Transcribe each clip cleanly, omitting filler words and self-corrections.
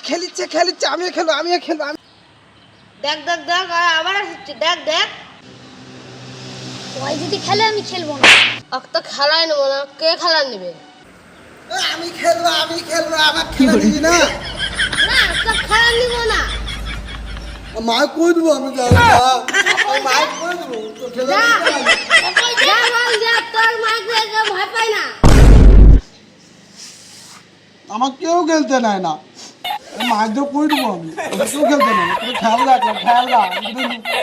খেলিচ্ছে খেলিচ্ছে, আমিও খেলবো আমিও খেলবো। দেখ দেখ দেখ আবার আসছে, দেখ দেখ। ওই যদি খেলে আমি খেলবো না। ওকে তো খেলাই নেবো না, কে খেলা নেবে? আমি খেলবো আমার খেলা দিবি না? না তো খেলা নিব না। মাই কই দেবো, আমি যাবো না, মাই কই দেবো তো খেলা যা দিবি না। যা বল, যা, তোর মাকে ভয় পাই না। আমার কেউ খেলতে নেয় না, মাছ দিয়ে কই দেবো আমি, ওকে কেউ খেলতে নেয় না। তুমি খেয়াল রাখলাম, খেয়াল রাখ,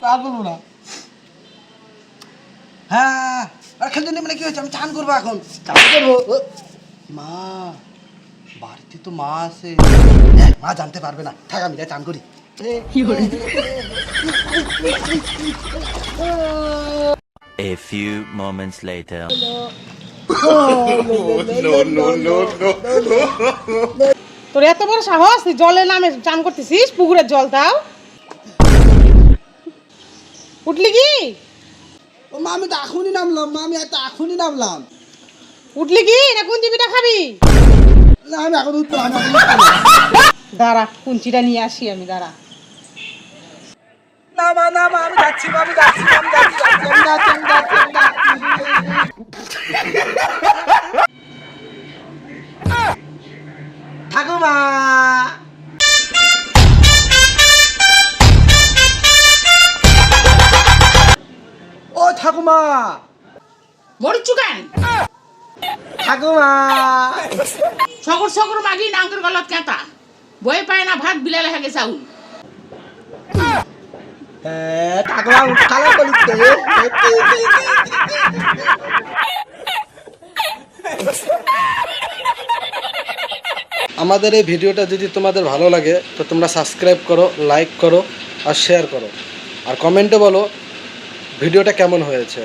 তা বলবো না। হ্যাঁ আর খেলতে নেই মানে কি হয়েছে, আমি চান করবো এখন, চান করবো। মা বাড়িতে তো মা আছে, মা জানতে পারবে না, থাক আমি যাই চান করি। A few moments later. তোর এত বড় সাহস, তুই জলে নামে চান করতেছিস, পুকুরের জল তাও। উঠলি কি? ও মা আমি তো এখনই নামলাম, মা আমি এখনই নামলাম। উঠলি কি না কুঞ্চিপিটা খাবি? না আমি এখন উঠতে দাঁড়া, কুঞ্চিটা নিয়ে আসি আমি, দাঁড়া। না মা না মা আমি যাচ্ছি, আমি যাচ্ছি, আমি যাচ্ছি, আমি যাচ্ছি, আমি যাচ্ছি, আমি যাচ্ছি। ঠাকুমা ও ঠাকুমা, মরিচু কেন? ঠাকুমা সকর সকর মাগি নাঙ্গের গলত কেতা বই পায় না, ভাত বিলালে হাগে চাউল। ঠাকুমা উঠালে বলিতে। আমাদের এই ভিডিওটা যদি তোমাদের ভালো লাগে তো তোমরা সাবস্ক্রাইব করো, লাইক করো আর শেয়ার করো, আর কমেন্টে বলো ভিডিওটা কেমন হয়েছে।